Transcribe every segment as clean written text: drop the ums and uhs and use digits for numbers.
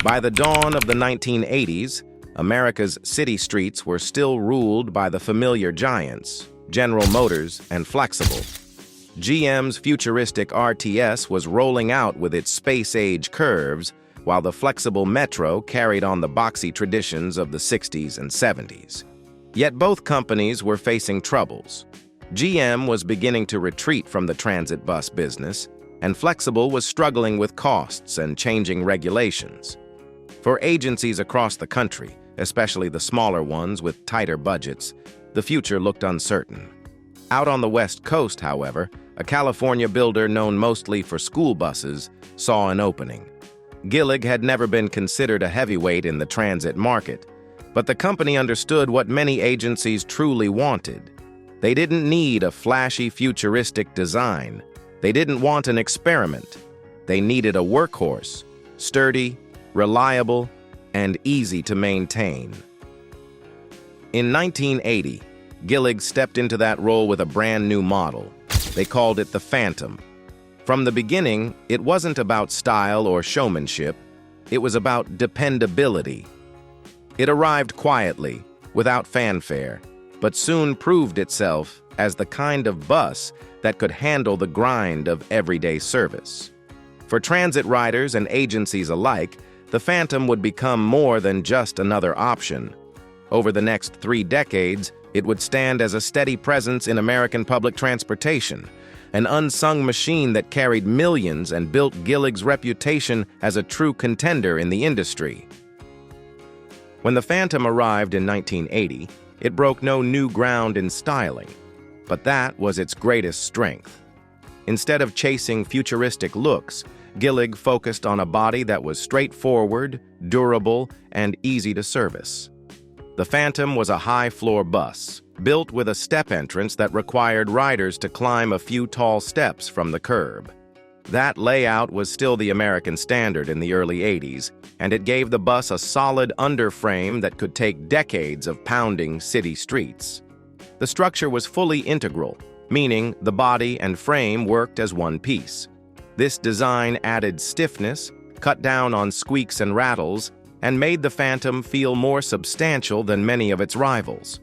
By the dawn of the 1980s, America's city streets were still ruled by the familiar giants, General Motors and Flexible. GM's futuristic RTS was rolling out with its space-age curves, while the flexible Metro carried on the boxy traditions of the 60s and 70s. Yet both companies were facing troubles. GM was beginning to retreat from the transit bus business, and Flexible was struggling with costs and changing regulations. For agencies across the country, especially the smaller ones with tighter budgets, the future looked uncertain. Out on the West Coast, however, a California builder known mostly for school buses saw an opening. Gillig had never been considered a heavyweight in the transit market, but the company understood what many agencies truly wanted. They didn't need a flashy, futuristic design. They didn't want an experiment. They needed a workhorse, sturdy, reliable, and easy to maintain. In 1980, Gillig stepped into that role with a brand new model. They called it the Phantom. From the beginning, it wasn't about style or showmanship. It was about dependability. It arrived quietly, without fanfare, but soon proved itself as the kind of bus that could handle the grind of everyday service. For transit riders and agencies alike, the Phantom would become more than just another option. Over the next 3 decades, it would stand as a steady presence in American public transportation, an unsung machine that carried millions and built Gillig's reputation as a true contender in the industry. When the Phantom arrived in 1980, it broke no new ground in styling, but that was its greatest strength. Instead of chasing futuristic looks, Gillig focused on a body that was straightforward, durable, and easy to service. The Phantom was a high-floor bus, built with a step entrance that required riders to climb a few tall steps from the curb. That layout was still the American standard in the early 80s, and it gave the bus a solid underframe that could take decades of pounding city streets. The structure was fully integral, meaning the body and frame worked as one piece. This design added stiffness, cut down on squeaks and rattles, and made the Phantom feel more substantial than many of its rivals.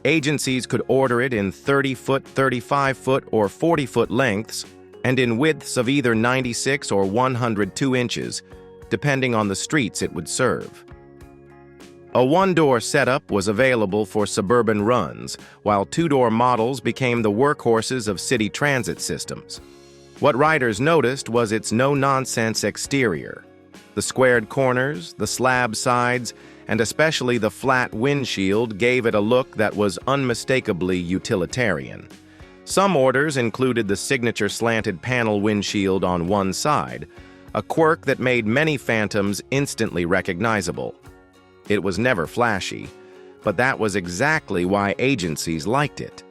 Agencies could order it in 30-foot, 35-foot, or 40-foot lengths, and in widths of either 96 or 102 inches, depending on the streets it would serve. A one-door setup was available for suburban runs, while two-door models became the workhorses of city transit systems. What riders noticed was its no-nonsense exterior. The squared corners, the slab sides, and especially the flat windshield gave it a look that was unmistakably utilitarian. Some orders included the signature slanted panel windshield on one side, a quirk that made many Phantoms instantly recognizable. It was never flashy, but that was exactly why agencies liked it.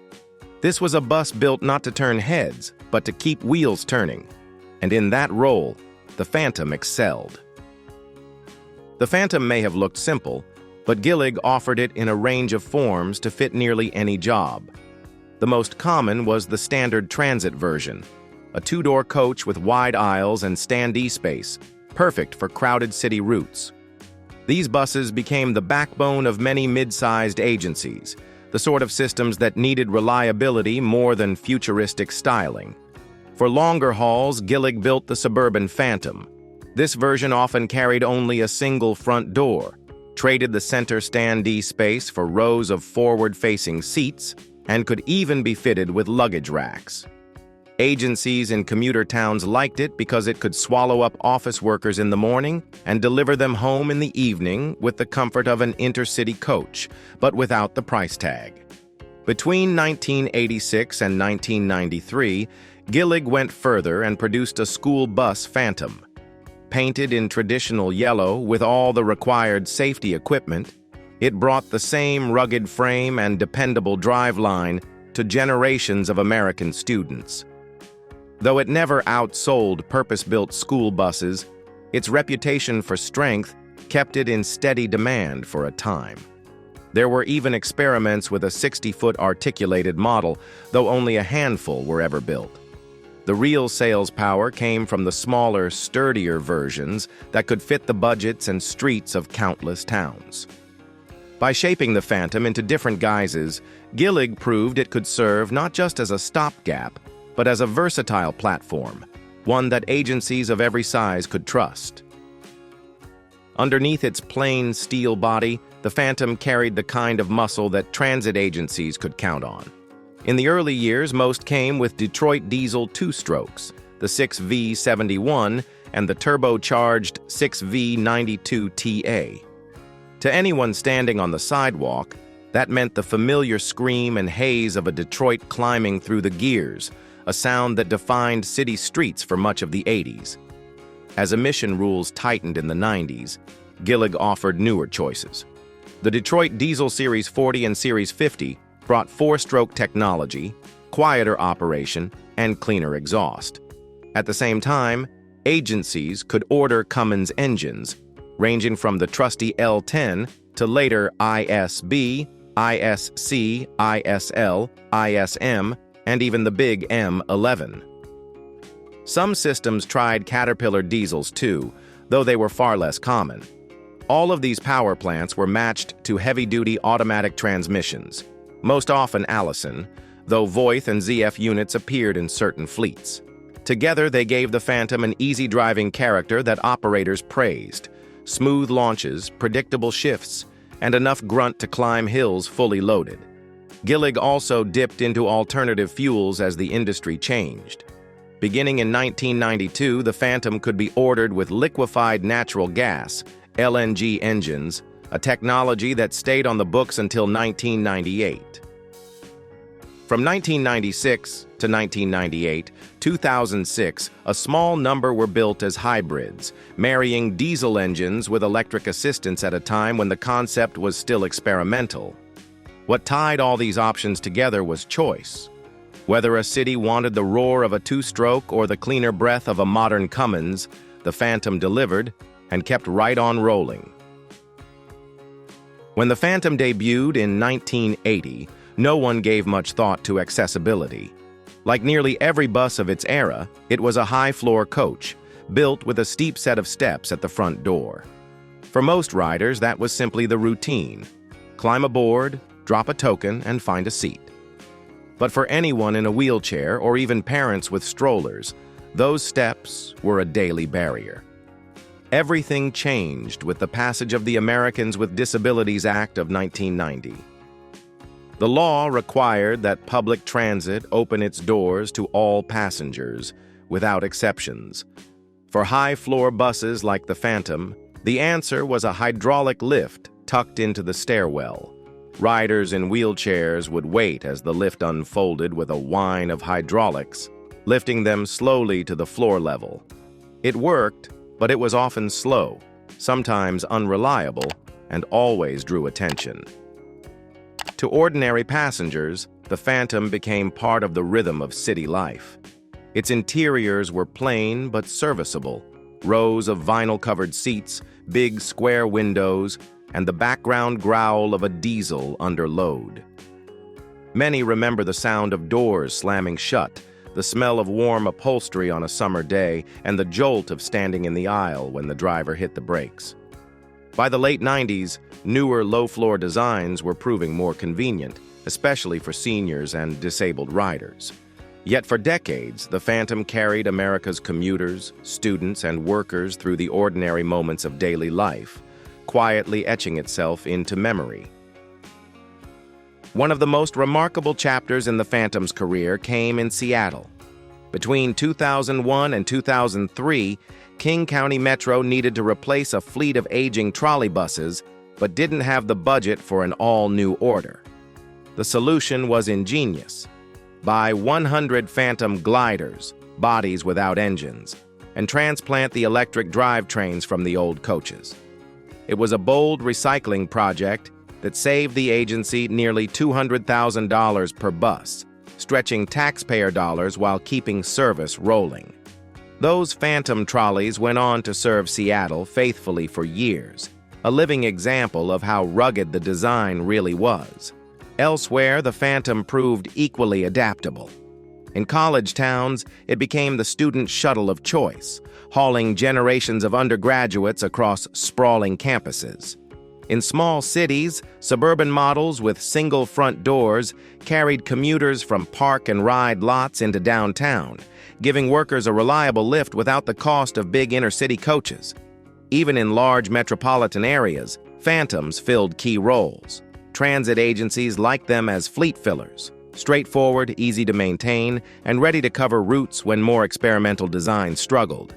This was a bus built not to turn heads, but to keep wheels turning, and in that role, the Phantom excelled. The Phantom may have looked simple, but Gillig offered it in a range of forms to fit nearly any job. The most common was the standard transit version, a two-door coach with wide aisles and standee space, perfect for crowded city routes. These buses became the backbone of many mid-sized agencies, the sort of systems that needed reliability more than futuristic styling. For longer hauls, Gillig built the suburban Phantom. This version often carried only a single front door, traded the center standee space for rows of forward-facing seats, and could even be fitted with luggage racks. Agencies in commuter towns liked it because it could swallow up office workers in the morning and deliver them home in the evening with the comfort of an intercity coach, but without the price tag. Between 1986 and 1993, Gillig went further and produced a school bus Phantom. Painted in traditional yellow with all the required safety equipment, it brought the same rugged frame and dependable driveline to generations of American students. Though it never outsold purpose-built school buses, its reputation for strength kept it in steady demand for a time. There were even experiments with a 60-foot articulated model, though only a handful were ever built. The real sales power came from the smaller, sturdier versions that could fit the budgets and streets of countless towns. By shaping the Phantom into different guises, Gillig proved it could serve not just as a stopgap, but as a versatile platform, one that agencies of every size could trust. Underneath its plain steel body, the Phantom carried the kind of muscle that transit agencies could count on. In the early years, most came with Detroit diesel two-strokes, the 6V71 and the turbocharged 6V92TA. To anyone standing on the sidewalk, that meant the familiar scream and haze of a Detroit climbing through the gears, a sound that defined city streets for much of the 80s. As emission rules tightened in the 90s, Gillig offered newer choices. The Detroit Diesel Series 40 and Series 50 brought four-stroke technology, quieter operation, and cleaner exhaust. At the same time, agencies could order Cummins engines, ranging from the trusty L10 to later ISB, ISC, ISL, ISM, and even the big M11. Some systems tried Caterpillar diesels too, though they were far less common. All of these power plants were matched to heavy-duty automatic transmissions, most often Allison, though Voith and ZF units appeared in certain fleets. Together, they gave the Phantom an easy-driving character that operators praised: smooth launches, predictable shifts, and enough grunt to climb hills fully loaded. Gillig also dipped into alternative fuels as the industry changed. Beginning in 1992, the Phantom could be ordered with liquefied natural gas, LNG engines, a technology that stayed on the books until 1998. From 1996 to 1998, 2006, a small number were built as hybrids, marrying diesel engines with electric assistance at a time when the concept was still experimental. What tied all these options together was choice. Whether a city wanted the roar of a two-stroke or the cleaner breath of a modern Cummins, the Phantom delivered and kept right on rolling. When the Phantom debuted in 1980, no one gave much thought to accessibility. Like nearly every bus of its era, it was a high-floor coach, built with a steep set of steps at the front door. For most riders, that was simply the routine: climb aboard, drop a token, and find a seat. But for anyone in a wheelchair or even parents with strollers, those steps were a daily barrier. Everything changed with the passage of the Americans with Disabilities Act of 1990. The law required that public transit open its doors to all passengers, without exceptions. For high-floor buses like the Phantom, the answer was a hydraulic lift tucked into the stairwell. Riders in wheelchairs would wait as the lift unfolded with a whine of hydraulics, lifting them slowly to the floor level. It worked, but it was often slow, sometimes unreliable, and always drew attention. To ordinary passengers, the Phantom became part of the rhythm of city life. Its interiors were plain but serviceable: rows of vinyl-covered seats, big square windows, and the background growl of a diesel under load. Many remember the sound of doors slamming shut, the smell of warm upholstery on a summer day, and the jolt of standing in the aisle when the driver hit the brakes. By the late 90s, newer low-floor designs were proving more convenient, especially for seniors and disabled riders. Yet for decades, the Phantom carried America's commuters, students, and workers through the ordinary moments of daily life, quietly etching itself into memory. One of the most remarkable chapters in the Phantom's career came in Seattle. Between 2001 and 2003, King County Metro needed to replace a fleet of aging trolley buses, but didn't have the budget for an all-new order. The solution was ingenious: buy 100 Phantom gliders, bodies without engines, and transplant the electric drivetrains from the old coaches. It was a bold recycling project that saved the agency nearly $200,000 per bus, stretching taxpayer dollars while keeping service rolling. Those Phantom trolleys went on to serve Seattle faithfully for years, a living example of how rugged the design really was. Elsewhere, the Phantom proved equally adaptable. In college towns, it became the student shuttle of choice, hauling generations of undergraduates across sprawling campuses. In small cities, suburban models with single front doors carried commuters from park and ride lots into downtown, giving workers a reliable lift without the cost of big inner-city coaches. Even in large metropolitan areas, Phantoms filled key roles. Transit agencies liked them as fleet fillers, straightforward, easy to maintain, and ready to cover routes when more experimental designs struggled.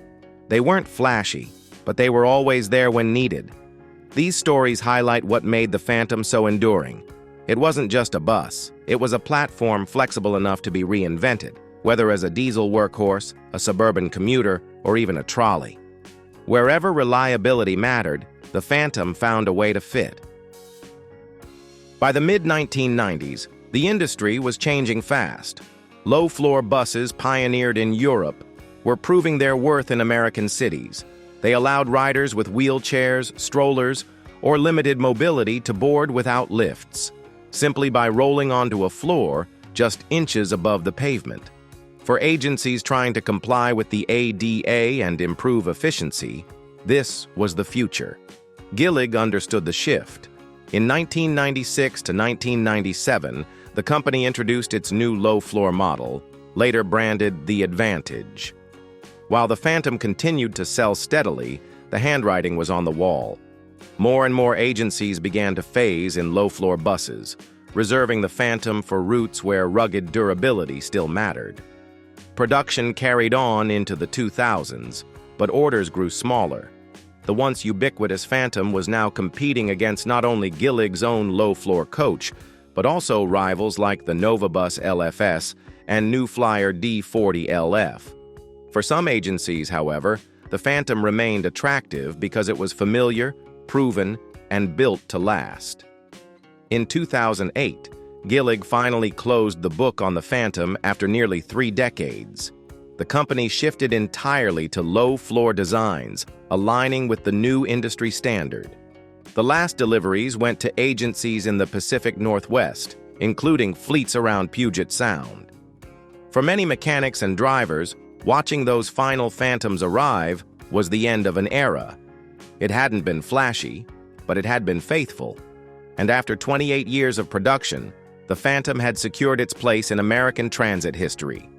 They weren't flashy, but they were always there when needed. These stories highlight what made the Phantom so enduring. It wasn't just a bus. It was a platform flexible enough to be reinvented, whether as a diesel workhorse, a suburban commuter, or even a trolley. Wherever reliability mattered, the Phantom found a way to fit. By the mid-1990s, the industry was changing fast. Low-floor buses pioneered in Europe were proving their worth in American cities. They allowed riders with wheelchairs, strollers, or limited mobility to board without lifts, simply by rolling onto a floor just inches above the pavement. For agencies trying to comply with the ADA and improve efficiency, this was the future. Gillig understood the shift. In 1996 to 1997, the company introduced its new low-floor model, later branded the Advantage. While the Phantom continued to sell steadily, the handwriting was on the wall. More and more agencies began to phase in low-floor buses, reserving the Phantom for routes where rugged durability still mattered. Production carried on into the 2000s, but orders grew smaller. The once ubiquitous Phantom was now competing against not only Gillig's own low-floor coach, but also rivals like the Novabus LFS and New Flyer D40 LF. For some agencies, however, the Phantom remained attractive because it was familiar, proven, and built to last. In 2008, Gillig finally closed the book on the Phantom after nearly 3 decades. The company shifted entirely to low-floor designs, aligning with the new industry standard. The last deliveries went to agencies in the Pacific Northwest, including fleets around Puget Sound. For many mechanics and drivers, watching those final Phantoms arrive was the end of an era. It hadn't been flashy, but it had been faithful. And after 28 years of production, the Phantom had secured its place in American transit history.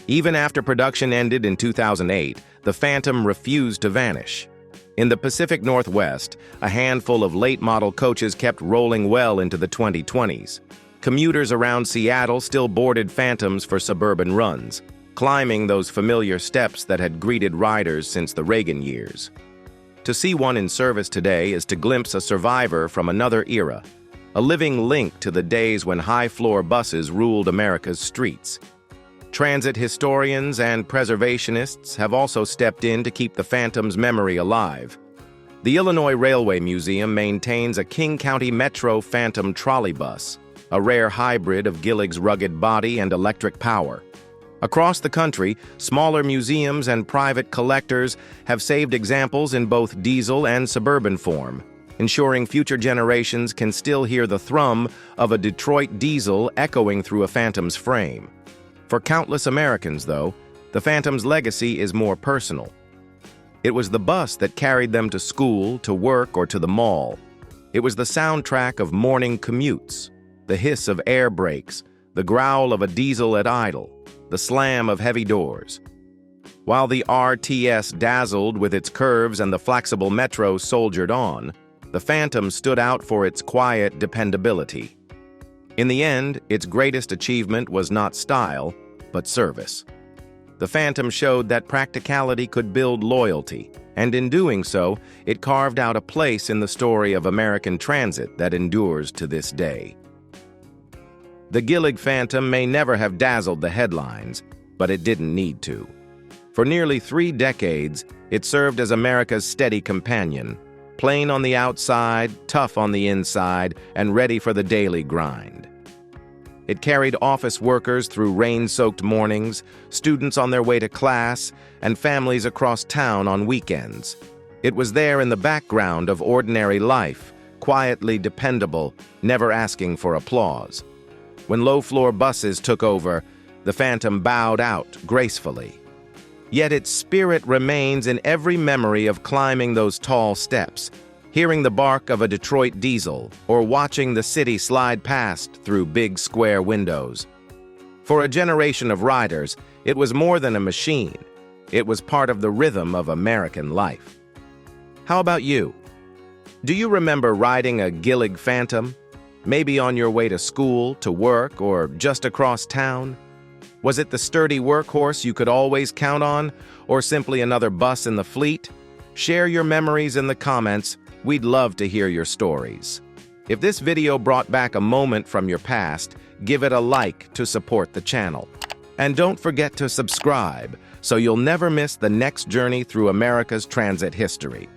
Even after production ended in 2008, the Phantom refused to vanish. In the Pacific Northwest, a handful of late-model coaches kept rolling well into the 2020s. Commuters around Seattle still boarded Phantoms for suburban runs, climbing those familiar steps that had greeted riders since the Reagan years. To see one in service today is to glimpse a survivor from another era, a living link to the days when high-floor buses ruled America's streets. Transit historians and preservationists have also stepped in to keep the Phantom's memory alive. The Illinois Railway Museum maintains a King County Metro Phantom trolley bus, a rare hybrid of Gillig's rugged body and electric power. Across the country, smaller museums and private collectors have saved examples in both diesel and suburban form, ensuring future generations can still hear the thrum of a Detroit diesel echoing through a Phantom's frame. For countless Americans, though, the Phantom's legacy is more personal. It was the bus that carried them to school, to work, or to the mall. It was the soundtrack of morning commutes, the hiss of air brakes, the growl of a diesel at idle, the slam of heavy doors. While the RTS dazzled with its curves and the flexible Metro soldiered on, the Phantom stood out for its quiet dependability. In the end, its greatest achievement was not style, but service. The Phantom showed that practicality could build loyalty, and in doing so, it carved out a place in the story of American transit that endures to this day. The Gillig Phantom may never have dazzled the headlines, but it didn't need to. For nearly 3 decades, it served as America's steady companion, plain on the outside, tough on the inside, and ready for the daily grind. It carried office workers through rain-soaked mornings, students on their way to class, and families across town on weekends. It was there in the background of ordinary life, quietly dependable, never asking for applause. When low-floor buses took over, the Phantom bowed out gracefully. Yet its spirit remains in every memory of climbing those tall steps, hearing the bark of a Detroit diesel, or watching the city slide past through big square windows. For a generation of riders, it was more than a machine. It was part of the rhythm of American life. How about you? Do you remember riding a Gillig Phantom? Maybe on your way to school, to work, or just across town? Was it the sturdy workhorse you could always count on, or simply another bus in the fleet? Share your memories in the comments. We'd love to hear your stories. If this video brought back a moment from your past, give it a like to support the channel. And don't forget to subscribe so you'll never miss the next journey through America's transit history.